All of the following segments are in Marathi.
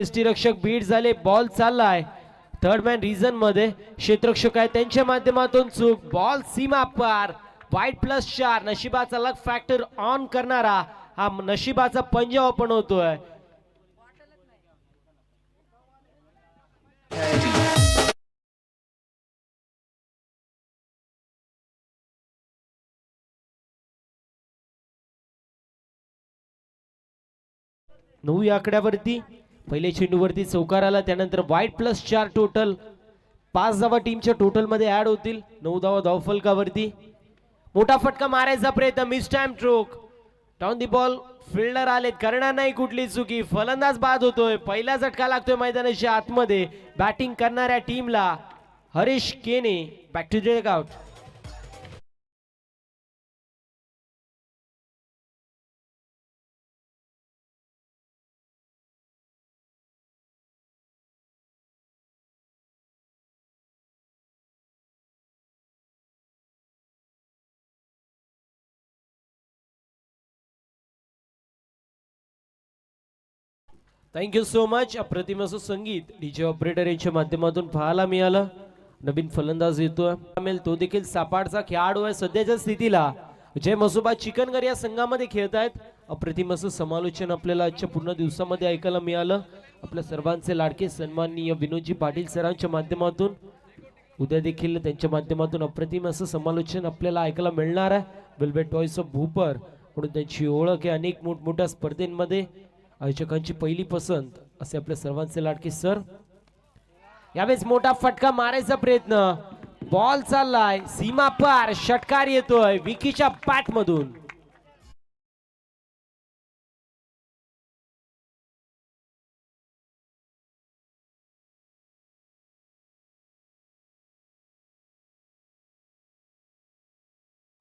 यष्टीरक्षक बीट झाले, बॉल चाललाय थर्ड मॅन रिझन मध्ये, क्षेत्ररक्षक आहे त्यांच्या माध्यमातून चूक, बॉल सीमा पार, वाईट +4, नशिबाचा लक फॅक्टर ऑन करणारा हा नशिबाचा पंजा ओपन होतोय. नऊ या आकड्यावरती पहिले चेंडूवरती चौकार आला, त्यानंतर वाईट +4 टोटल, 5 धावा टीमच्या टोटल मध्ये ऍड होतील. 9 धावा धावफलकावरती. मोठा फटका मारायचा प्रयत्न, mistime stroke, down the ball, fielder आले, करणार नाही कुठली चुकी, फलंदाज बाद होतोय. पहिला झटका लागतोय मैदानाच्या आतमध्ये बॅटिंग करणाऱ्या टीमला. हरीश केने back to the out. Thank you so much. अप्रतिम असं संगीत डीजे ऑपरेटर यांच्या माध्यमातून पाहायला मिळालं. नवीन फलंदाज येतोय, तो देखील सापाडचा खेळाडू आहे. सध्याच्या स्थितीला जय मसोबा चिकनगर या संघामध्ये खेळत आहेत. अप्रतिम असं समालोचन आपल्याला आजच्या पूर्ण दिवसामध्ये ऐकायला मिळालं. आपल्या सर्वांचे लाडके सन्माननीय विनोदजी पाटील सरांच्या माध्यमातून उद्या देखील त्यांच्या माध्यमातून अप्रतिम असं समालोचन आपल्याला ऐकायला मिळणार आहे. वेल्वेट टॉयज ऑफ भूपर म्हणून त्यांची ओळख आहे. अनेक मोठमोठ्या स्पर्धेमध्ये आयोजकांची पहिली पसंत असे आपल्या सर्वांचे लाडके सर. यावेळेस मोठा फटका मारायचा प्रयत्न, बॉल चाललाय सीमा पार, षटकार येतोय विकीच्या बॅट मधून.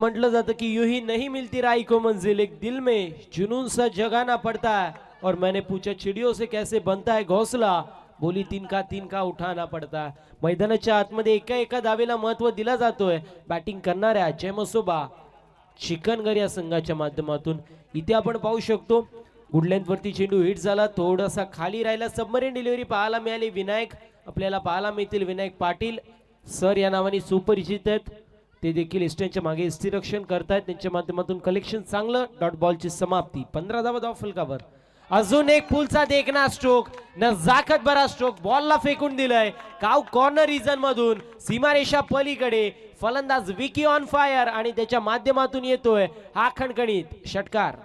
म्हटलं जातं की यूं ही नहीं मिलती राही को मंजिल, एक दिल में जुनून सा जगाना पड़ता है, और मैंने पूछा चिड़ियों से कैसे बनता है घोंसला, बोली तीन का उठाना पड़ता है. मैदानाच्या आतमध्ये एका धावेला महत्व दिला जातोय. बॅटिंग करणाऱ्या जय मसोबा चिकनगर या संघाच्या माध्यमातून इथे आपण पाहू शकतो गुड लेंथ वरती चेंडू हिट झाला, थोडासा खाली राहिला. सबमरीन डिलिव्हरी पाहायला मिळाली. विनायक आपल्याला पाहायला मिळतील, विनायक पाटील सर या नावाने सुपरिचित आहेत. ते देखील इस्टनच्या मागे यष्टीरक्षण करतायत. त्यांच्या माध्यमातून कलेक्शन चांगलं. डॉट बॉलची समाप्ती. 15 धावा धावफलकावर. अजून एक पुलचा देखना स्ट्रोक, नजाकत भरा स्ट्रोक, बॉलला फेकून दिलंय काव कॉर्नर रिजन मधून सीमारेषा पलीकडे. फलंदाज विकी ऑन फायर आणि त्याच्या माध्यमातून येतोय हा खणखणीत षटकार.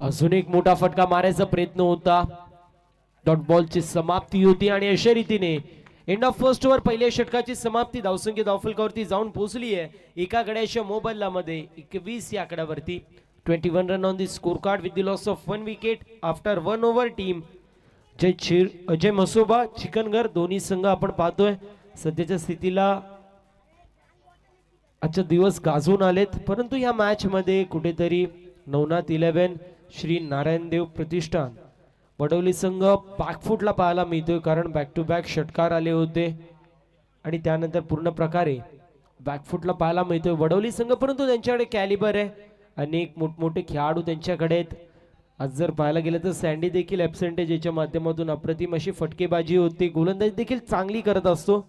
अजून एक मोठा फटका मारायचा प्रयत्न होता. डॉट बॉलची समाप्ती होती आणि अशा रीतीने एंड ऑफ फर्स्ट ओव्हर पहिल्या षटकाची समाप्ती. धावसंख्या धावफलकावरती जाऊन पोहोचली आहे. एका गड्याच्या मोबाईलला मध्ये 21 या आकड्यावरती. 21 run on the score card with the loss of 1 wicket after 1 over. Team Jai Masoba Chikanagar दोन्ही संघ आपण पाहतोय सध्याच्या स्थितीला आजचा दिवस गाजून आलेत. परंतु या मॅच मध्ये कुठेतरी नवनाथ 11 श्री नारायण देव प्रतिष्ठान वडवली संघ बॅकफुटला पाहायला मिळतोय, कारण बॅक टू बॅक षटकार आले होते आणि त्यानंतर पूर्ण प्रकारे बॅकफुटला पाहायला मिळतोय वडवली संघ. परंतु त्यांच्याकडे कॅलिबर आहे, अनेक मोठमोठे खेळाडू त्यांच्याकडे आहेत. आज जर पाहायला गेलं तर सँडी देखील ॲब्सेंट आहे, ज्याच्या माध्यमातून अप्रतिम अशी फटकेबाजी होती. गोलंदाजी देखील चांगली करत असतो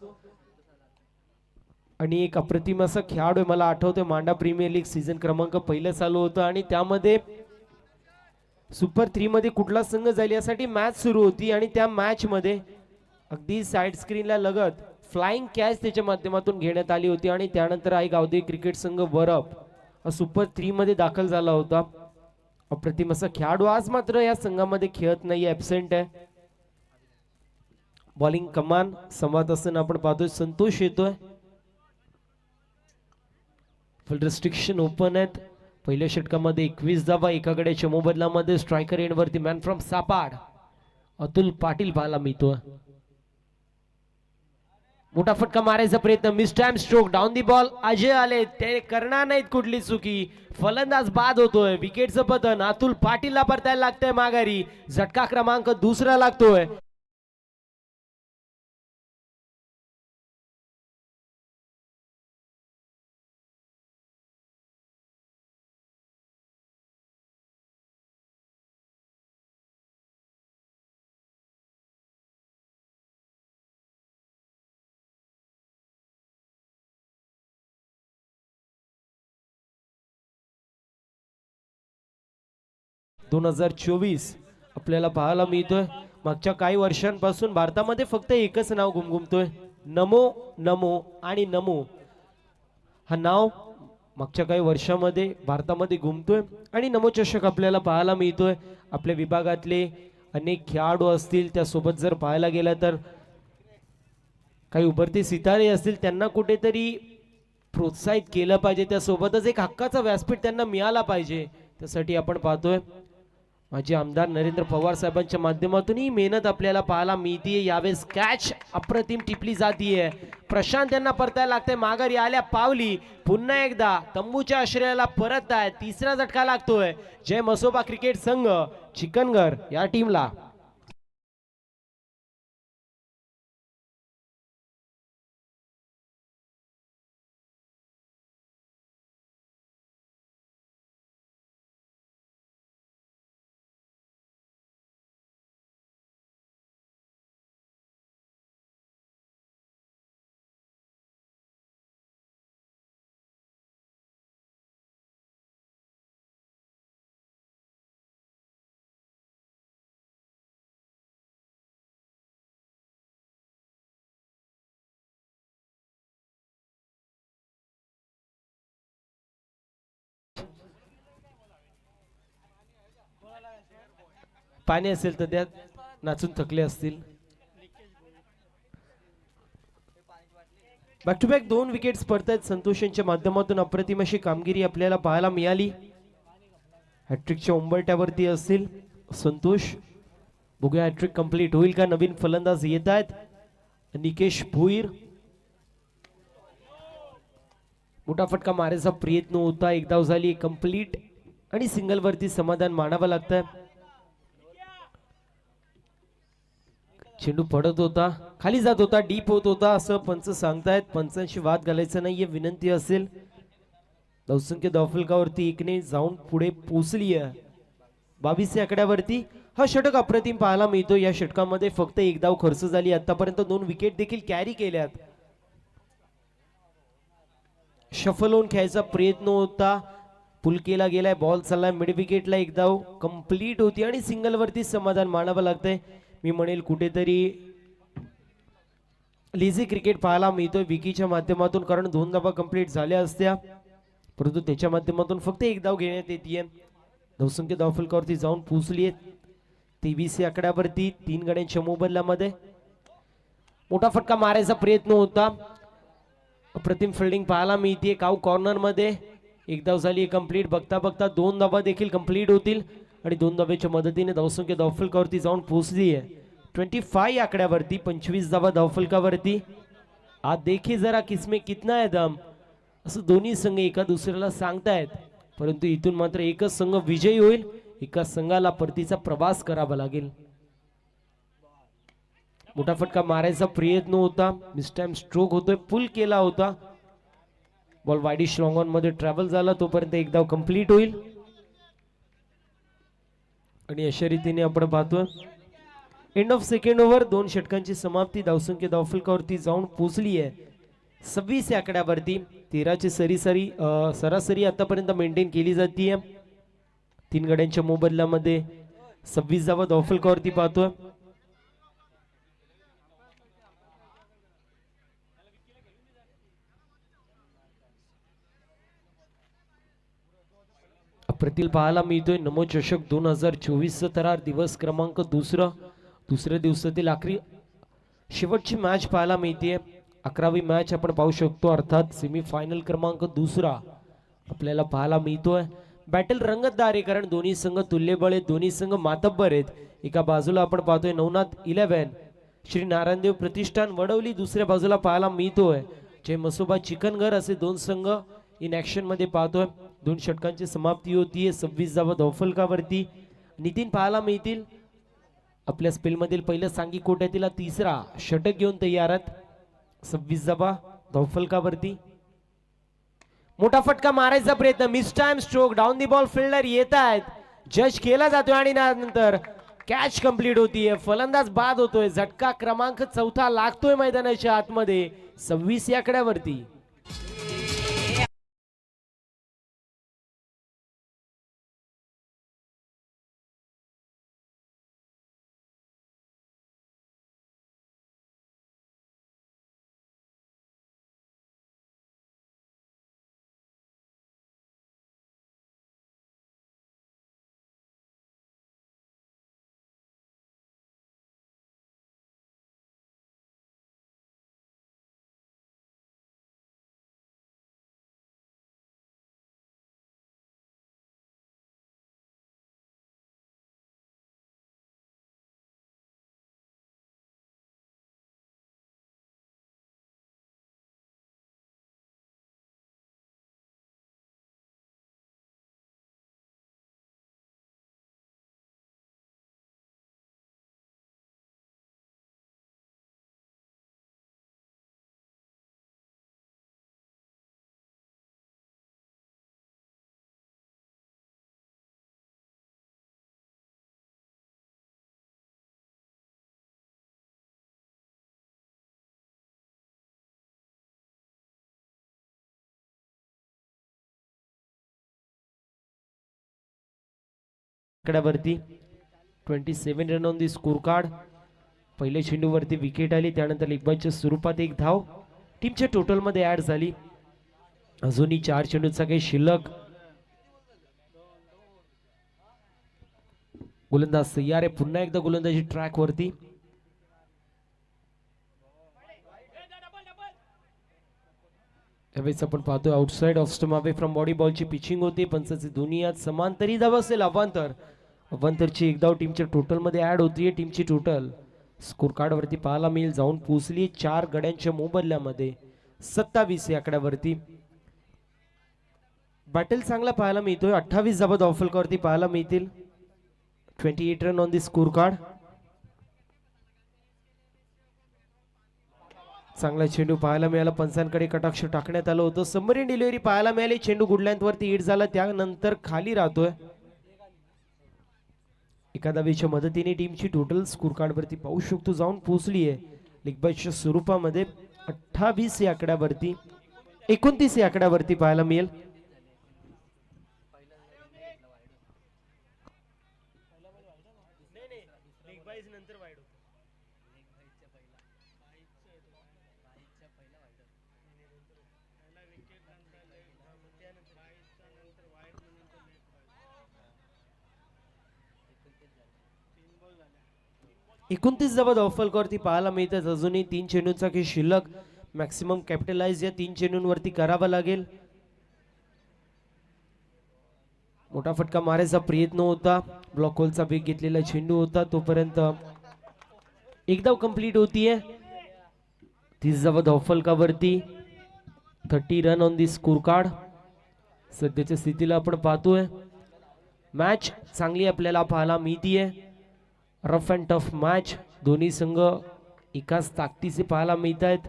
आणि एक अप्रतिम असा खेळाडू आहे. मला आठवतोय मांडा प्रीमियर लीग सीझन क्रमांक 1 चालू होतं आणि त्यामध्ये सुपर 3 मध्ये कुठला संघ जाईल यासाठी मॅच सुरू होती आणि त्या मॅच मध्ये अगदी साइड स्क्रीनला लगत फ्लाइंग कॅच त्याच्या माध्यमातून घेण्यात आली होती आणि त्यानंतर आई गावदे क्रिकेट संघ वरप सुपर 3 मध्ये दाखल झाला होता. अप्रतिम असा खेळाडू आज मात्र या संघामध्ये खेळत नाही, ॲब्सेंट आहे. बॉलिंग कमान संवाद असताना आपण पाहतोय संतोष येतोय. फुल रिस्ट्रिक्शन ओपन आहेत. पहिल्या षटकामध्ये 21 धावा, एका गड्याच्या मोबदल्यामध्ये स्ट्रायकर एंडवरती मॅन फ्रॉम सापाड अतुल पाटील पाहायला मिळतोय. मोठा फटका मारायचा प्रयत्न, mistime stroke, down the ball. Ajay आले, ते करणार नाहीत कुठली चुकी. फलंदाज बाद होतोय. विकेटचं पतन अतुल पाटीलला परतायला लागतंय माघारी. झटका क्रमांक दुसरा लागतोय. (2024) आपल्याला पाहायला मिळतोय. मागच्या काही वर्षांपासून भारतामध्ये फक्त एकच नाव घुमघुमतोय, नमो नमो आणि नमो. हा नाव मागच्या काही वर्षामध्ये भारतामध्ये घुमतोय आणि नमो चषक आपल्याला पाहायला मिळतोय. आपल्या विभागातले अनेक खेळाडू असतील, त्यासोबत जर पाहायला गेला तर काही उभरते सितारे असतील, त्यांना कुठेतरी प्रोत्साहित केलं पाहिजे. त्यासोबतच एक हक्काचा व्यासपीठ त्यांना मिळाला पाहिजे. त्यासाठी आपण पाहतोय माजी आमदार नरेंद्र पवार साहेबांच्या माध्यमातून ही मेहनत आपल्याला पाहायला मिळतीये. यावेळेस कॅच अप्रतिम टिपली जातीये. प्रशांत यांना परतायला लागतंय. माघारी आल्या पावली. पुन्हा एकदा तंबूच्या आश्रयाला परत आहे. तिसरा झटका लागतोय जय मसोबा क्रिकेट संघ चिकनगर या टीमला. पाणी असेल तर त्यात नाचून थकले असतील. बॅक टू बॅक 2 विकेट्स पडतायत संतोष यांच्या माध्यमातून. अप्रतिम अशी कामगिरी आपल्याला पाहायला मिळाली. हॅट्रिकच्या उंबरठ्यावरती असतील संतोष. बघूया हॅट्रिक कंप्लीट होईल का. नवीन फलंदाज येत आहेत, निकेश भोईर. मोठा फटका मारायचा प्रयत्न होता, एक धाव झाली कंप्लीट आणि सिंगल वरती समाधान मानावं लागतंय. चेंडू पडत होता, खाली जात होता, डीप होत होता असं पंच सांगतायत. पंचांशी वाद घालायचा नाहीये, विनंती असेल. धावसंख्या धावफलकावरती 1ने जाऊन पुढे पोहोचली आहे. 22 या आकड्यावरती हा षटक अप्रतिम पाहायला मिळतो. या षटकामध्ये फक्त 1 धाव खर्च झाली. आतापर्यंत 2 विकेट देखील कॅरी केल्यात. शफल होऊन खेळायचा प्रयत्न होता, पुल केला गेलाय. बॉल चाललाय मिड विकेटला. 1 धाव कंप्लीट होती आणि सिंगल वरती समाधान मानावं लागतंय. मी म्हणेल कुठेतरी लेझी क्रिकेट पाहायला मिळतोय विकीच्या माध्यमातून, कारण 2 धावा कंप्लीट झाल्या असत्या, परंतु त्याच्या माध्यमातून फक्त 1 धाव घेण्यात येते. धावसंख्या धावफलकावरती जाऊन पोहोचलीये 23 या आकड्यावरती. 3 गड्यांच्या मोबदल्यामध्ये मोठा फटका मारायचा प्रयत्न होता. अप्रतिम फिल्डिंग पाहायला मिळते. काऊ कॉर्नर मध्ये 1 धाव झाली कंप्लीट. बघता बघता 2 धावा देखील कंप्लीट होतील आणि 2 धावेच्या मदतीने धावसंख्या धावफलकावरती जाऊन पोहोचली आहे 25 या आकड्यावरती. 25 धावा धावफलकावरती. आज देखील जरा किस्मे कितना है दम असं दोन्ही संघ एका दुसऱ्याला सांगतायत, परंतु इथून मात्र एकच संघ विजयी होईल. एका संघाला परतीचा प्रवास करावा लागेल. मोठा फटका मारायचा प्रयत्न होता, मिस टाइम स्ट्रोक होतोय, पुल केला होता. बॉल वाईडिश लॉंग ऑन मध्ये ट्रॅव्हल झाला, तोपर्यंत 1 धाव कंप्लीट होईल. आणि अशा रीतीने आपण पाहतोय एंड ऑफ सेकंड ओव्हर. 2 षटकांची समाप्ती. धावसंख्या धावफलकावरती जाऊन पोहोचली आहे 26 या आकड्यावरती. 13ची सरासरी आतापर्यंत मेंटेन केली जाते. 3 गड्यांच्या मोबदल्यामध्ये 26 धावा धावफलकावरती पाहतोय. अप्रतिम पाहायला मिळतोय नमो चषक 2024 थरार दिवस क्रमांक दुसऱ्या दिवसातील आखरी शेवटची मॅच पाहायला मिळते. 11वी मॅच आपण पाहू शकतो, अर्थात सेमी फायनल क्रमांक 2. आपल्याला पाहायला मिळतोय. बॅटल रंगतदार आहे कारण दोन्ही संघ तुल्यबळ आहेत, दोन्ही संघ मातब्बर आहेत. एका बाजूला आपण पाहतोय नवनाथ 11 श्री नारायणदेव प्रतिष्ठान वडवली, दुसऱ्या बाजूला पाहायला मिळतोय जय मसोबा चिकनघर. असे दोन संघ इन ऍक्शन मध्ये पाहतोय. 2 षटकांची समाप्ती होतीये 26 धावा धावफलकावरती. नितीन पाहायला मिळतील आपल्या स्पेल मधील पहिलं सांगी कोट्यातील तिसरा षटक घेऊन तयार आहेत. 26 धावा धावफलकावरती. मोठा फटका मारायचा प्रयत्न, mistime stroke, down the ball fielder येत आहेत, जज केला जातोय आणि नंतर कॅच कंप्लीट होतीये. फलंदाज बाद होतोय. झटका क्रमांक 4 लागतोय मैदानाच्या आतमध्ये 26 या आकड्यावरती. आकड्यावरती 27 run on the score card. पहिल्या चेंडूवरती विकेट आली, त्यानंतर लिग्बाच्या स्वरूपात एक धाव टीमच्या टोटल मध्ये ऍड झाली. अजूनही 4 चेंडूचा काही शिल्लक. गोलंदाज सय्यारे पुन्हा एकदा गोलंदाजी ट्रॅक वरती. त्यावेळेस आपण पाहतोय outside off stump away from body बॉलची पिचिंग होती. पंचाचे दोन्ही यात समांतरी धाव असेल. अवांतरची एक धाव टीमच्या टोटल मध्ये ऍड होतीये. टीमची टोटल स्कोर कार्ड वरती पाहायला मिळेल जाऊन पोहोचली 4 गड्यांच्या मोबदल्यामध्ये 27 या आकड्यावरती. बॅटल चांगला पाहायला मिळतोय. 28 धावा धावफलकावरती पाहायला मिळतील. 28 run on the score card. चांगला चेंडू पाहायला मिळाला. पंचांकडे कटाक्ष टाकण्यात आलं होतं. सबमरीन डिलिव्हरी पाहायला मिळाली. चेंडू गुड लेंथ वरती हिट झाला, त्यानंतर खाली राहतोय. एका धावेच्या मदतीने टीमची टोटल स्कोर कार्ड वरती पाहू शकतो जाऊन पोहोचली आहे लिगबाईच्या स्वरूपामध्ये 28 या आकड्यावरती. 29 या आकड्यावरती पाहायला मिळेल. एकोणतीस धावा धावफलकावरती पाहायला मिळतात. अजूनही 3 चेंडूंचा काही शिल्लक. मॅक्सिमम कॅपिटलाइज या 3 चेंडूंवरती करावा लागेल. मोठा फटका मारायचा प्रयत्न होता. ब्लॉक होलचा वेग घेतलेला चेंडू होता. तोपर्यंत एक धाव कंप्लीट होतीये. 30 धावा धावफलकावरती. 30 run on the score card. सध्याच्या स्थितीला आपण पाहतोय मॅच चांगली आपल्याला पाहायला मिळतीये. Rough and tough match. दोन्ही संघ एकाच ताकदीचे पाहायला मिळत आहेत.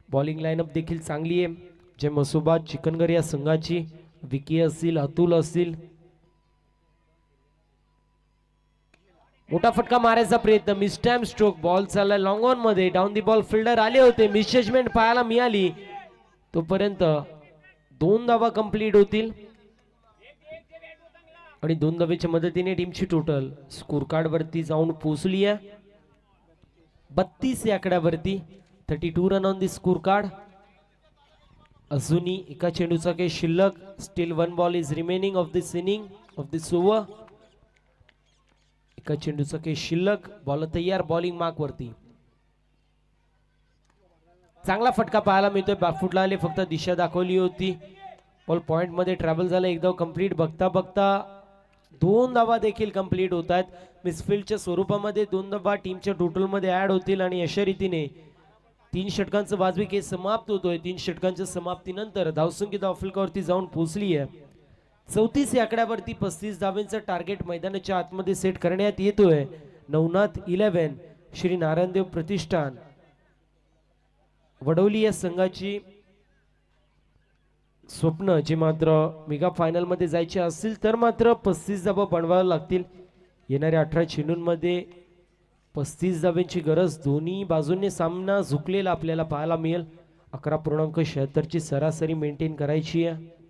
बॉलिंग लाईनअप देखील चांगली आहे. जे मसोबा चिकनगर या संघाची विकी असतील, अतुल असतील. मोठा फटका मारायचा प्रयत्न, मिस टाइम स्ट्रोक. बॉल चालला लॉंग ऑन मध्ये. डाऊन दी बॉल फिल्डर आले होते. मिसजमेंट पाहायला मिळाली. तोपर्यंत 2 धावा कंप्लीट होतील आणि 2 धावेच्या मदतीने टीमची टोटल स्कोर कार्ड वरती जाऊन पोहोचली आहे 32 या आकड्यावरती. 32 run on the score card. अजूनही एका चेंडूचा काही शिल्लक. Steel 1 ball is remaining of this inning of this over. एका चेंडूचा काही शिल्लक. बॉल तयार बॉलिंग मार्क वरती. चांगला फटका पाहायला मिळतोय. बॅकफुटला आले, फक्त दिशा दाखवली होती. बॉल पॉइंट मध्ये ट्रॅव्हल झालं, एक धाव कंप्लीट. बघता बघता 2 धावा देखील कंप्लीट होत आहेत. मिसफिल्डच्या स्वरूपामध्ये 2 धावा टीमच्या टोटल मध्ये ऍड होतील आणि अशा रीतीने 3 षटकांचा वाजवी खेळ समाप्त होतोय. 3 षटकांच्या समाप्तीनंतर धावसंख्या धावफलकावरती जाऊन पोहोचली आहे 34 या आकड्यावरती. 35 धावांचा टार्गेट मैदानाच्या आतमध्ये सेट करण्यात येतोय. नवनाथ 11 श्री नारायणदेव प्रतिष्ठान वडवली या संघाची स्वप्न जे मात्र मेगा फायनल मध्ये जायचे असतील तर मात्र 35 धावा बनवाव्या लागतील. येणाऱ्या 18 चेंडूंमध्ये 35 धावांची गरज. दोन्ही बाजूंनी सामना झुकलेला आपल्याला पाहायला मिळेल. 11.76 ची सरासरी मेंटेन करायची आहे.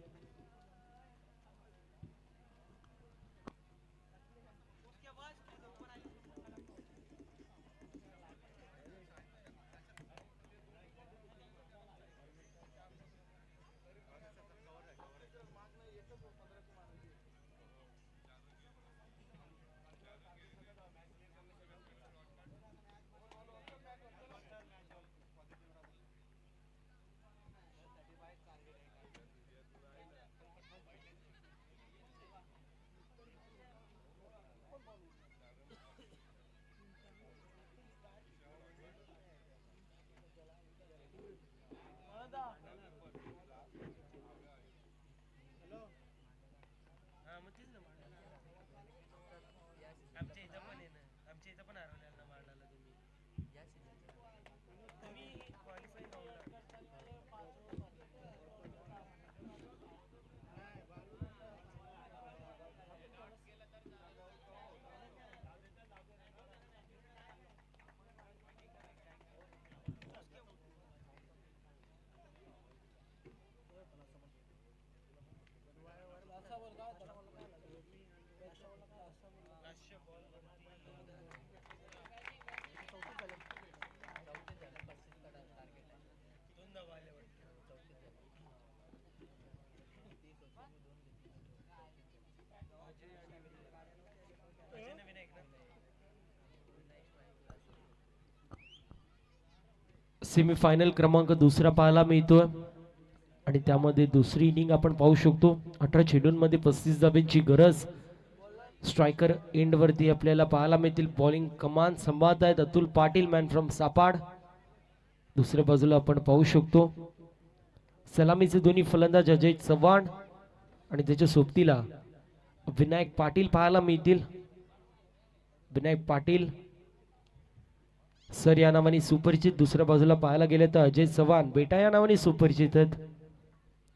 सेमीफायनल क्रमांक दुसरा पाहायला मिळतोय आणि त्यामध्ये दुसरी इनिंग आपण पाहू शकतो. 18 चेंडूंमध्ये 35 धावांची गरज. स्ट्रायकर एंड वरती आपल्याला पाहायला मिळतील. बॉलिंग कमान सांभाळत आहेत अतुल पाटील मॅन फ्रॉम सापाड. दुसऱ्या बाजूला आपण पाहू शकतो सलामीचे दोन्ही फलंदाज अजय चव्हाण आणि त्याच्या सोबतीला विनायक पाटील पाहायला मिळतील. विनायक पाटील सर या नावाने सुपरिचित. दुसऱ्या बाजूला पाहायला गेले तर अजय चव्हाण बेटा या नावाने सुपरिचित आहेत.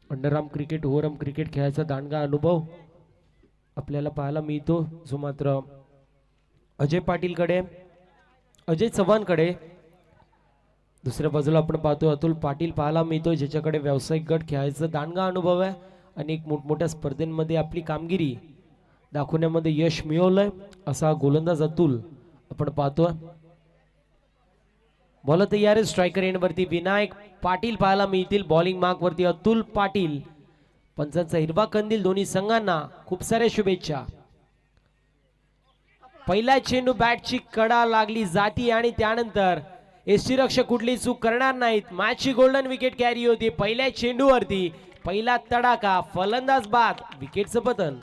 अंडरआर्म क्रिकेट ओव्हरआर्म क्रिकेट खेळायचा दांडगा अनुभव आपल्याला पाहायला मिळतो जो मात्र अजय पाटीलकडे अजय चव्हाणकडे. दुसऱ्या बाजूला आपण पाहतो अतुल पाटील पाहायला मिळतो ज्याच्याकडे व्यावसायिक गट खेळायचा दांडगा अनुभव आहे. अनेक मोठमोठ्या स्पर्धेमध्ये आपली कामगिरी दाखवण्यामध्ये यश मिळवलंय असा गोलंदाज अतुल आपण पाहतोय. बॉल तयार आहे. स्ट्रायकर एंड वरती विनायक पाटील पाहायला मिळतील. बॉलिंग मार्क वरती अतुल पाटील. पंचांचा हिरवा कंदील दोन्ही संघांना खूप साऱ्या शुभेच्छा. पहिला चेंडू बॅटची कडा लागली जाती आणि त्यानंतर यष्टीरक्षक कुठली चूक करणार नाहीत. मॅचची गोल्डन विकेट कॅरी होती पहिल्या चेंडूवरती. पहिला तडाखा फलंदाज बाद विकेटचं पतन.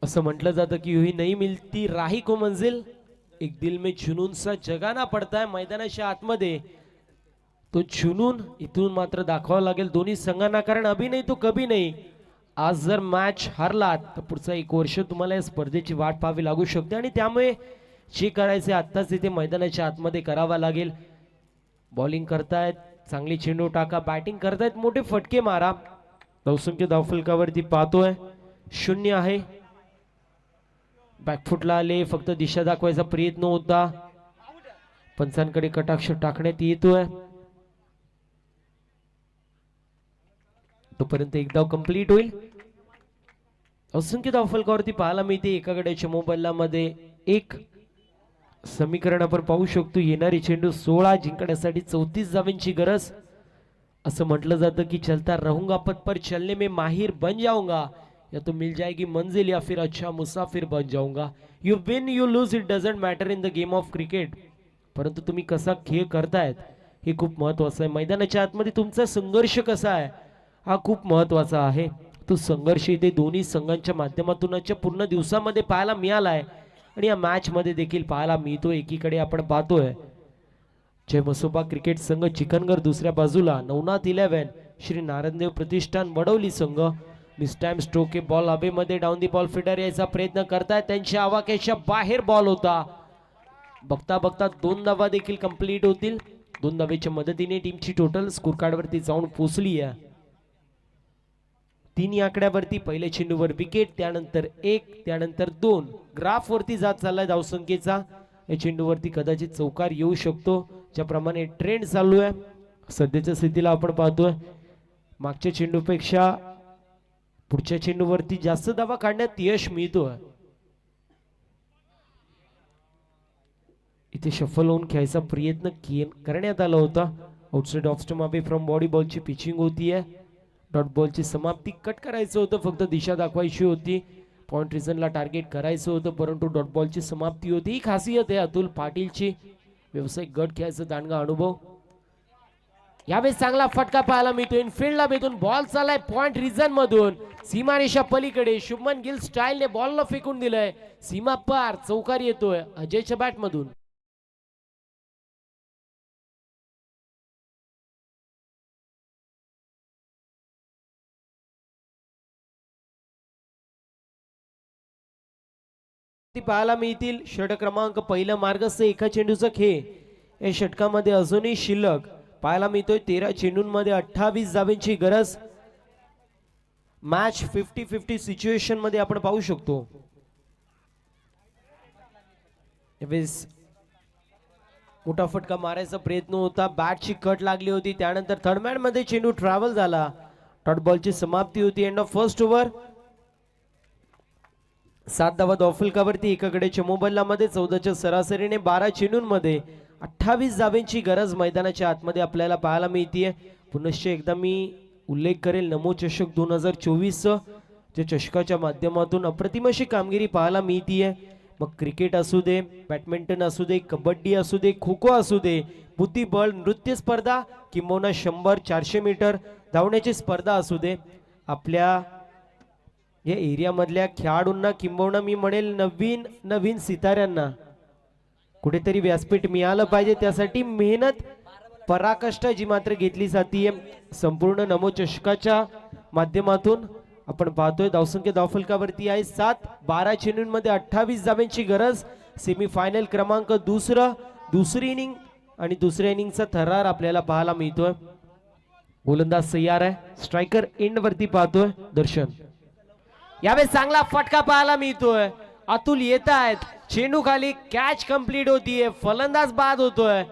असं म्हटलं जातं की युही नहीं मिलती राही को मंजिल, एक दिल में जुनून सा जगाना पडताय. मैदानाच्या आतमध्ये तो जुनून इथून मात्र दाखवावा लागेल दोन्ही संघांना, कारण अभी नाही तो कभी नाही. आज जर मॅच हारलात तर पुढचा 1 वर्ष तुम्हाला या स्पर्धेची वाट पाहावी लागू शकते आणि त्यामुळे जे करायचे आत्ताच इथे मैदानाच्या आतमध्ये करावा लागेल. बॉलिंग करतायत, चांगली चेंडू टाका, बॅटिंग करतायत, मोठे फटके मारा. धावसंख्या धावफलकावरती पाहतोय 0 आहे. बॅकफुटला आले, फक्त दिशा दाखवायचा प्रयत्न होता. पंचांकडे कटाक्ष टाकण्यात येतोय. तोपर्यंत एक धाव कंप्लीट होईल. असंख्य धावफलकावरती पाहायला मिळते एका गड्याच्या मोबाईलला मध्ये एक समीकरण आपण पाहू शकतो. येणारी चेंडू 16 जिंकण्यासाठी 34 धावांची गरज. असं म्हटलं जातं की चलता रहूंगा पथ पर चलने में माहिर बन जाऊंगा, या तो मिल जाएगी मंजिल या फिर अच्छा मुसाफिर बन जाऊंगा. You win you lose it doesn't matter in the game of cricket. परंतु तुम्ही कसा खेळ करतायत हे खूप महत्वाचं आहे. मैदानाच्या आतमध्ये तुमचा संघर्ष कसा आहे हा खूप महत्वाचा आहे. तो संघर्ष इथे दोन्ही संघांच्या माध्यमातून आजच्या पूर्ण दिवसामध्ये पाहायला मिळालाय आणि या मॅच मध्ये देखील पाहायला मिळतो. एकीकडे आपण पाहतोय जय मसोबा क्रिकेट संघ चिकनगर, दुसऱ्या बाजूला नवनाथ 11 श्री नारायणदेव प्रतिष्ठान वडवली संघ. मिस टाइम स्ट्रोक हे बॉल हवेमध्ये डाऊन दी बॉल फिडर यायचा प्रयत्न करतायत. त्यांच्या आवाक्याच्या बाहेर बॉल होता. बघता बघता 2 धावा देखील कंप्लीट होतील. 2 धावेच्या मदतीने टीमची टोटल स्कोर कार्ड वरती जाऊन पोहोचली आहे. 3 आकड्यावरती पहिले चेंडूवर विकेट, त्यानंतर 1, त्यानंतर 2. ग्राफ वरती जात चाललाय धावसंख्येचा. या चेंडूवरती कदाचित चौकार येऊ शकतो, ज्याप्रमाणे ट्रेंड चालू आहे सध्याच्या स्थितीला आपण पाहतोय. मागच्या चेंडूपेक्षा पुढच्या चेंडूवरती जास्त धावा काढण्यात यश मिळतोय. इथे शफल होऊन खेळायचा प्रयत्न करण्यात आला होता. Outside off stump away from body बॉलची पिचिंग होतीये. डॉट बॉलची समाप्ती कट करायचं होतं, फक्त दिशा दाखवायची होती. पॉइंट रिझनला टार्गेट करायचं होतं, परंतु डॉट बॉलची समाप्ती होती. ही खासियत आहे अतुल पाटीलची. व्यावसायिक गट खेळायचा दांडगा अनुभव. यावेळेस चांगला फटका पाहायला मिळतो. इनफिल्डला भेटून बॉल चाललाय पॉइंट रिझन मधून सीमारेषा पलीकडे. शुभमन गिल स्टाईलने बॉलला फेकून दिलंय. सीमा पार चौकार येतोय अजयच्या बॅट मधून. पाहायला मिळतील षटक क्रमांक पहिला मार्गस्थ एका चेंडूचा खेळ या षटकामध्ये अजूनही शिल्लक पाहायला मिळतोय. 13 चेंडूंमध्ये 28 धावांची गरज. मॅच 50-50 सिच्युएशन मध्ये आपण पाहू शकतो. मोठा फटका मारायचा प्रयत्न होता, बॅटची कट लागली होती, त्यानंतर थर्ड मॅन मध्ये चेंडू ट्रॅव्हल झाला. डॉट बॉलची समाप्ती होती. End of first over. 7 धावा धावफलकावरती. एकाकडे चमोबल्लामध्ये 14च्या सरासरीने 12 चेंडूंमध्ये 28 धावांची गरज मैदानाच्या आतमध्ये आपल्याला पाहायला मिळतीये. पुनश्च एकदा मी उल्लेख करेल नमो चषक 2024 जे चषकाच्या माध्यमातून अप्रतिम अशी कामगिरी पाहायला मिळतीये. मग क्रिकेट असू दे, बॅडमिंटन असू दे, कबड्डी असू दे, खो खो असू दे, बुद्धिबळ, नृत्य स्पर्धा किंबहुना 100-400 मीटर धावण्याची स्पर्धा असू दे, आपल्या या एरिया मधल्या खेळाडूंना किंबहुना मी म्हणेल नवीन सिताऱ्यांना कुठेतरी व्यासपीठ मिळालं पाहिजे. त्यासाठी मेहनत पराकाष्ठा जी मात्र घेतली जाते संपूर्ण नमो चषकाच्या माध्यमातून आपण पाहतोय. धावसंख्या धावफलकावरती आहे 7. 12 चेंडूंमध्ये 28 धावांची गरज. सेमीफायनल क्रमांक दुसरी इनिंग आणि दुसऱ्या इनिंगचा थरार आपल्याला पाहायला मिळतोय. गोलंदाज तयार आहे. स्ट्रायकर एंड वरती पाहतोय दर्शन. यावेळेस चांगला फटका पाहायला मिळतोय. अतुल येत आहेत. चेंडू खाली, कॅच कंप्लीट होतीये. फलंदाज बाद होतोय.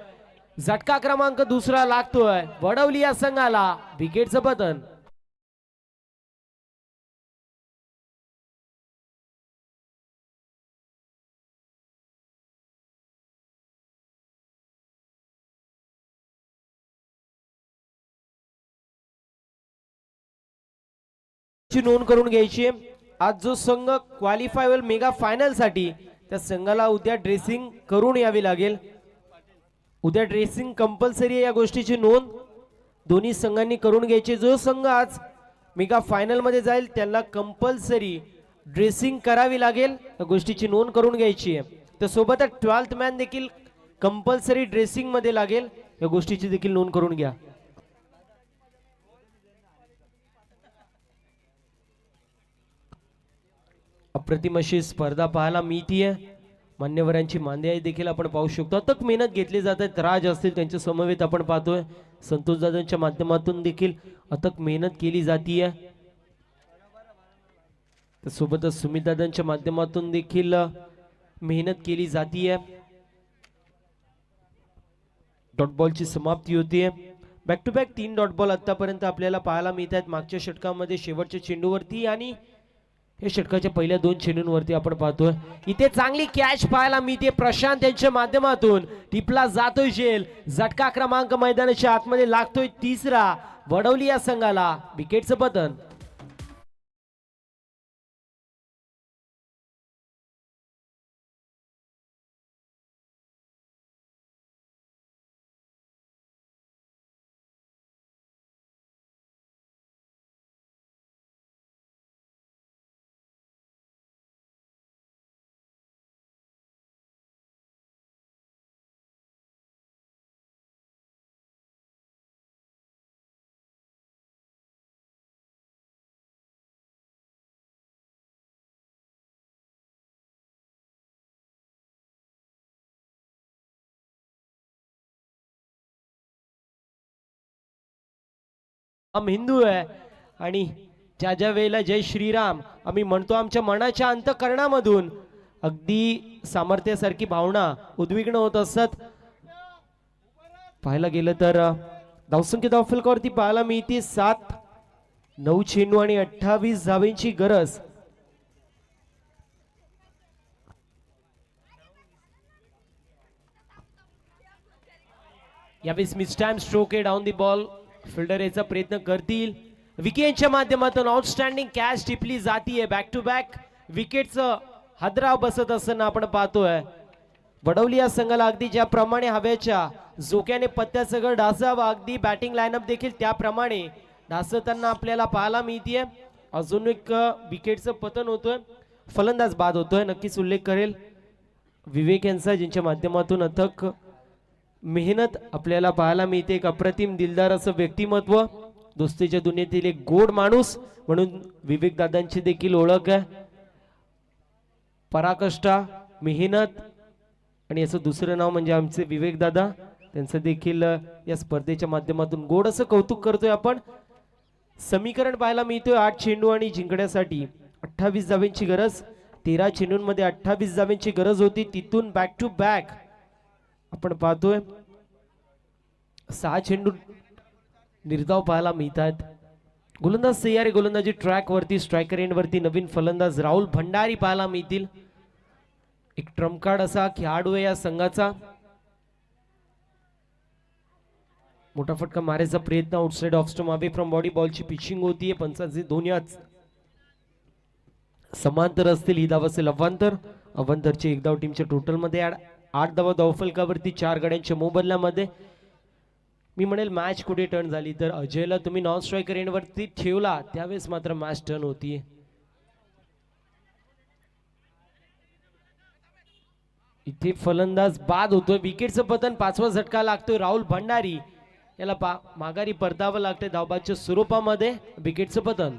झटका क्रमांक 2 लागतोय वडवली या संघाला. विकेटचं पतन. नोंद करून घ्यायची. आज जो संघ क्वालिफाय होईल मेगा फायनल साठी त्या संघाला उद्या ड्रेसिंग करून यावी लागेल. उद्या ड्रेसिंग कंपल्सरी या गोष्टीची नोंद दोन्ही संघांनी करून घ्यायची. जो संघ आज मेगा फायनल मध्ये जाईल त्यांना कंपल्सरी ड्रेसिंग करावी लागेल. या गोष्टीची नोंद करून घ्यायची आहे. तर सोबतच 12th मॅन देखील कंपल्सरी ड्रेसिंग मध्ये लागेल. या गोष्टीची देखील नोंद करून घ्या. अप्रतिम अशी स्पर्धा पाहायला मिळतीये. मान्यवरांची मांदियाळी देखील आपण पाहू शकतो. अथक मेहनत घेतली जात आहे. राज असतील त्यांच्या समवेत आपण पाहतोय. संतोष दादांच्या माध्यमातून देखील अथक मेहनत केली जातीये. सोबतच सुमित दादांच्या माध्यमातून देखील मेहनत केली जातीये. डॉट बॉलची समाप्ती होतीये. Back to back 3 dot ball आतापर्यंत आपल्याला पाहायला मिळत आहेत. मागच्या षटकामध्ये शेवटच्या चेंडूवरती आणि हे षटकाच्या पहिल्या 2 चेंडूंवरती आपण पाहतोय इथे चांगली कॅच पाहायला मिळते प्रशांत यांच्या माध्यमातून. टिपला जातोय झेल, झटका क्रमांक मैदानाच्या आतमध्ये लागतोय तिसरा. वडवली या संघाला विकेटचं पतन. हम हिंदू आहे आणि ज्या ज्या वेळेला जय श्रीराम आम्ही म्हणतो आमच्या मनाच्या अंतःकरणामधून अगदी सामर्थ्यासारखी भावना उद्विग्न होत असतात. पाहायला गेलं तर धावसंख्या धावफलकावरती पाहायला मिळते 7, 9 चेंडू आणि 28 धावेंची गरज. यावेळेस मिस टाइम स्ट्रोक आहे डाऊन दी बॉल. फिल्डर याचा प्रयत्न करतील. विकेटच्या माध्यमातून आउटस्टँडिंग कॅच टिपली जातीये. बॅक टू बॅक विकेटचं हादराव बसत असताना आपण पाहतोय. वडवली या संघाला अगदी ज्याप्रमाणे हव्याच्या झोक्याने पत्त्यासह डासावा अगदी बॅटिंग लाईनअप देखील त्याप्रमाणे डासताना आपल्याला पाहायला मिळतीये. अजून एक विकेटचं पतन होतोय, फलंदाज बाद होतोय. नक्कीच उल्लेख करेल विवेक यांचा ज्यांच्या माध्यमातून अथक मेहनत आपल्याला पाहायला मिळते. एक अप्रतिम दिलदार असं व्यक्तिमत्व, दोस्तीच्या दुनियेतील एक गोड माणूस म्हणून विवेक दादांची देखील ओळख आहे. पराकष्टा, मेहनत आणि याचं दुसरं नाव म्हणजे आमचे विवेक दादा. त्यांचं देखील या स्पर्धेच्या माध्यमातून गोड असं कौतुक करतोय आपण. समीकरण पाहायला मिळतोय 8 चेंडू आणि जिंकण्यासाठी 28 धावेंची गरज. 13 चेंडूंमध्ये 28 धावेंची गरज होती. तिथून बॅक टू बॅक आपण पाहतोय 6 चेंडू निर्धाव पाहायला मिळतात. गोलंदाज सय्यारी गोलंदाजी ट्रॅक वरती, स्ट्रायकर एंड वरती नवीन फलंदाज राहुल भंडारी पाहायला मिळतील. एक ट्रम्प कार्ड असा खेळाडू आहे या संघाचा. मोठा फटका मारायचा प्रयत्न, outside off stump, away from body बॉलची पिचिंग होतीये. पंचाचे दोन्हीच समांतर असतील. ही धाव असेल अवांतर. अवांतरचे एक धाव टीमच्या टोटल मध्ये ऍड. 8 धावा धावफलकावरती 4 गड्यांच्या मोबदल्यामध्ये. मी म्हणेल मॅच कुठे टर्न झाली तर अजयला तुम्ही नॉन स्ट्रायकर एंड वरती ठेवला त्यावेळेस मात्र मॅच टर्न होतीये. इथे फलंदाज बाद होतोय. विकेटचं पतन, 5वा झटका लागतोय. राहुल भंडारी याला माघारी परतावं लागतंय धावबादच्या स्वरूपामध्ये. विकेटचं पतन.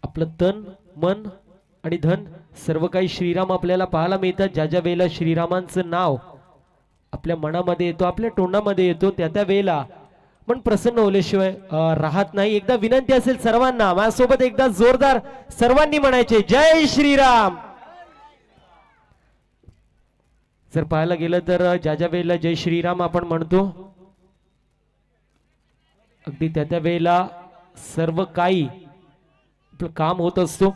आपलं तन, मन आणि धन सर्व काही श्रीराम आपल्याला पाहायला मिळतात. ज्या ज्या वेळेला श्रीरामांचं नाव आपल्या मनामध्ये येतो, आपल्या तोंडामध्ये येतो, त्या त्या वेळेला मन प्रसन्न होल्याशिवाय राहत नाही. एकदा विनंती असेल सर्वांना, माझ्यासोबत एकदा जोरदार सर्वांनी म्हणायचे जय श्रीराम. जर पाहायला गेलं तर ज्या ज्या वेळेला जय श्रीराम आपण म्हणतो अगदी त्या त्या वेळेला सर्व काही आपलं काम होत असतो.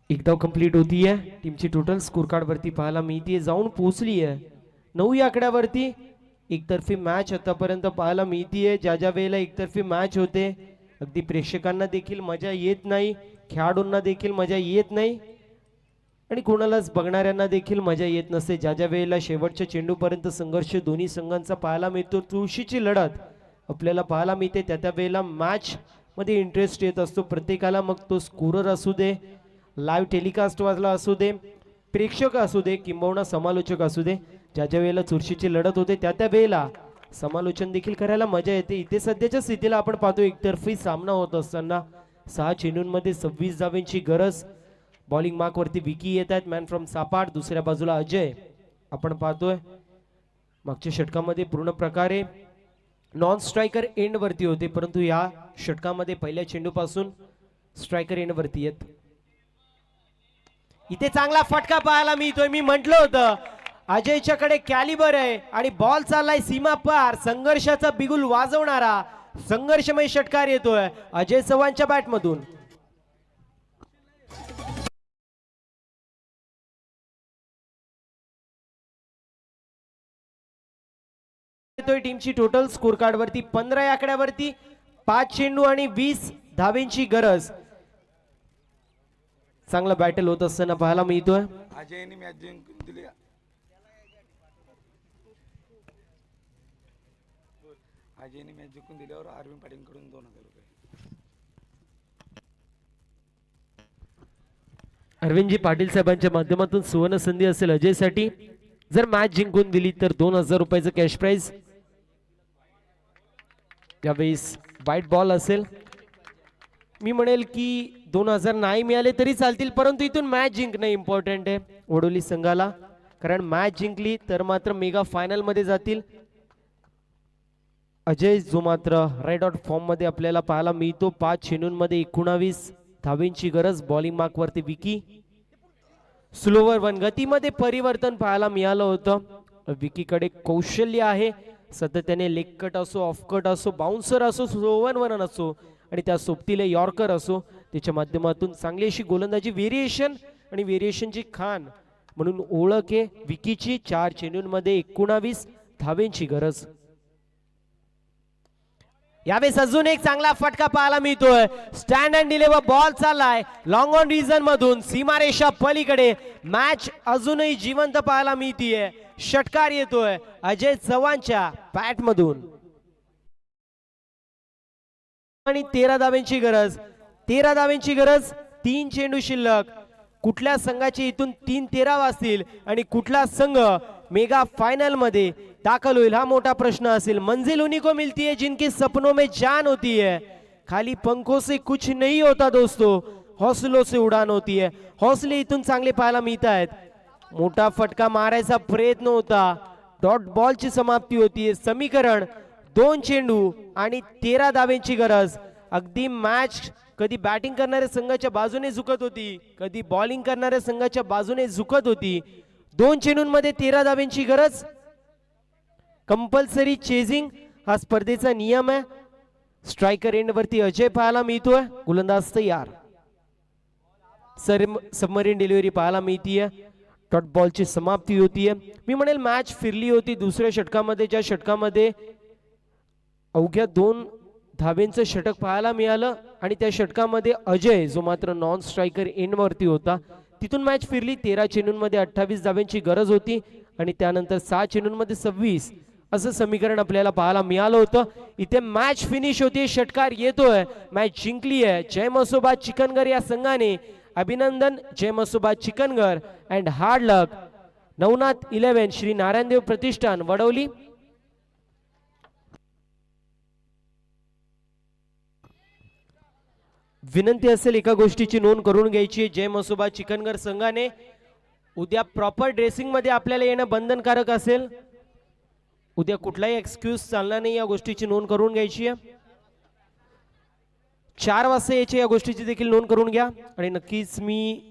एक धाव कंप्लीट होतीये. टीमची टोटल स्कोर कार्ड वरती पाहायला मिळतीये जाऊन पोहोचली आहे 9 या आकड्यावरती. एकतर्फी मॅच आतापर्यंत पाहायला मिळतीये. ज्या ज्या वेळेला एकतर्फी मॅच होते अगदी प्रेक्षकांना देखील मजा येत नाही, खेळाडूंना देखील मजा येत नाही आणि कोणालाच बघणाऱ्यांना देखील मजा येत नसते. ज्या ज्या वेळेला शेवटच्या चेंडूपर्यंत संघर्ष दोन्ही संघांचा पाहायला मिळतो, तुळशीची लढत आपल्याला पाहायला मिळते, त्या त्या वेळेला मॅच मध्ये इंटरेस्ट येत असतो प्रत्येकाला. मग तो स्कोरर असू दे, लाईव्ह टेलिकास्ट वाजला असू दे, प्रेक्षक असू दे किंबहुना समालोचक असू दे, ज्या ज्या वेळेला चुरशीची लढत होते त्या त्या वेळेला समालोचन देखील करायला मजा येते. इथे सध्याच्या स्थितीला आपण पाहतो एकतर्फी सामना होत असताना 6 चेंडूंमध्ये 26 धावेंची गरज. बॉलिंग मार्क वरती विकी येत आहेत, मॅन फ्रॉम सापाड. दुसऱ्या बाजूला अजय आपण पाहतोय मागच्या षटकामध्ये पूर्ण प्रकारे नॉन स्ट्रायकर एंड वरती होते, परंतु या षटकामध्ये पहिल्या चेंडूपासून स्ट्रायकर एंड वरती आहेत. इथे चांगला फटका पाहायला मिळतोय. मी म्हटलं होतं अजयच्याकडे कॅलिबर आहे आणि बॉल चाललाय सीमा पार. संघर्षाचा बिगुल वाजवणारा संघर्षमय षटकार येतोय अजय चव्हाणच्या बॅटमधून. टीमची टोटल स्कोर कार्ड वरती 15 या आकड्यावरती 5 चेंडू आणि 20 धावेंची गरज. चांगला बॅटल होत असताना पाहायला मिळतोय. अजयने मॅच जिंकून दिली. अजयने मॅच जिंकून दिल्यावर अरविंद पाटीलकडून 2000 रुपये. अरविंदजी पाटील साहेबांच्या माध्यमातून सुवर्ण संधी असेल अजयसाठी. जर मॅच जिंकून दिली तर 2000 रुपयाचं कॅश प्राइज. यावेळेस वाईट बॉल असेल. मी म्हणेल की 2000 नाही मिळाले तरी चालतील, परंतु इथून मॅच जिंकणं इम्पॉर्टंट आहे वडोली संघाला. कारण मॅच जिंकली तर मात्र मेगा फायनल मध्ये जातील. अजय जो मात्र रेड आउट फॉर्म मध्ये आपल्याला पाहायला मिळतो. 5 चेंडूंमध्ये 19 धावेंची गरज. बॉलिंग मार्क वरती विकी. स्लोवर वन गतीमध्ये परिवर्तन पाहायला मिळालं होतं. विकीकडे कौशल्य आहे. सातत्याने लेग कट असो, ऑफ कट असो, बाउन्सर असो, स्लोवर वन असो आणि त्या सोबतीला यॉर्कर असो, त्याच्या माध्यमातून चांगली अशी गोलंदाजी व्हेरिएशन आणि व्हेरिएशनची खान म्हणून ओळख आहे विकीची. 4 चेंडूंमध्ये 19 धावेंची गरज. यावेळेस अजून एक चांगला फटका पाहायला मिळतोय. स्टँड अँड डिलिव्हर बॉल चाललाय लॉंग ऑन रिजन मधून सीमारेषा पलीकडे. मॅच अजूनही जिवंत पाहायला मिळतीये. षटकार येतोय अजय चव्हाणच्या बॅट मधून आणि 13 धावेंची गरज. 13 धावेंची गरज. 3 चेंडू शिल्लक. कुठल्या संघाचे इथून 3-13 वाजतील आणि कुठला संघ मेगा फाइनल मध्ये दाखल होईल हा मोठा प्रश्न असेल. मंजिल उन्हीं को मिलती है जिनके सपनों में जान होती है. खाली पंखों से कुछ नहीं होता दोस्तों, हौसलों से उड़ान होती है. हौसले इथून चांगले पाहायला मिळत आहेत. मोठा फटका मारायचा प्रयत्न होता. डॉट बॉलची समाप्ती होतीये. समीकरण 2 चेंडू आणि 13 धावेंची गरज. अगदी मॅच कधी बॅटिंग करणाऱ्या संघाच्या बाजूने झुकत होती, कधी बॉलिंग करणाऱ्या संघाच्या बाजूने झुकत होती. 2 चेंडूंमध्ये 13 धावेंची गरज. कंपल्सरी चेजिंग हा स्पर्धेचा नियम आहे. स्ट्रायकर एंड वरती अजय पाहायला मिळतोय. गोलंदाज तयार. सबमरीन डिलिव्हरी पाहायला मिळतीये. डॉट बॉलची समाप्ती होतीये. मी म्हणेल मॅच फिरली होती दुसऱ्या षटकामध्ये, ज्या षटकामध्ये अवघ्या 2 धावेंचं षटक पाहायला मिळालं आणि त्या षटकामध्ये अजय जो मात्र नॉन स्ट्रायकर एंड वरती होता. तिथून मॅच फिरली. 13 चेंडूंमध्ये 28 धावेंची गरज होती आणि त्यानंतर 6 चेंडूंमध्ये 26 असं समीकरण आपल्याला पाहायला मिळालं होतं. इथे मॅच फिनिश होती. षटकार येतोय. मॅच जिंकली आहे जय मसोबा चिकनगर या संघाने. अभिनंदन जय मसोबा चिकनगर अँड हार्ड लक. नवनाथ 11 श्री नारायणदेव प्रतिष्ठान वडवली. विनंती असेल एका गोष्टीची नोंद करून घ्यायची. जय मसोबा चिकनगर संघाने उद्या प्रॉपर ड्रेसिंग मध्ये आपल्याला येणं बंधनकारक असेल. उद्या कुठलाही एक्सक्यूज चालणार नाही, या गोष्टीची नोंद करून घ्यायची आहे. 4 वाजता यायची या गोष्टीची देखील नोंद करून घ्या. आणि नक्कीच मी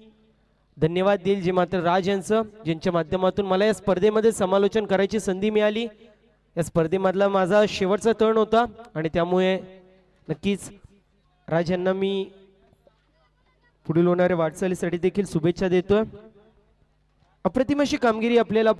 धन्यवाद देईल जे मात्र राज यांचं, ज्यांच्या माध्यमातून मला या स्पर्धेमध्ये समालोचन करायची संधी मिळाली. या स्पर्धेमधला माझा शेवटचा टर्न होता आणि त्यामुळे नक्कीच राज यांना मी पुढील होणाऱ्या वाटचालीसाठी देखील शुभेच्छा देतोय. अप्रतिम अशी कामगिरी आपल्याला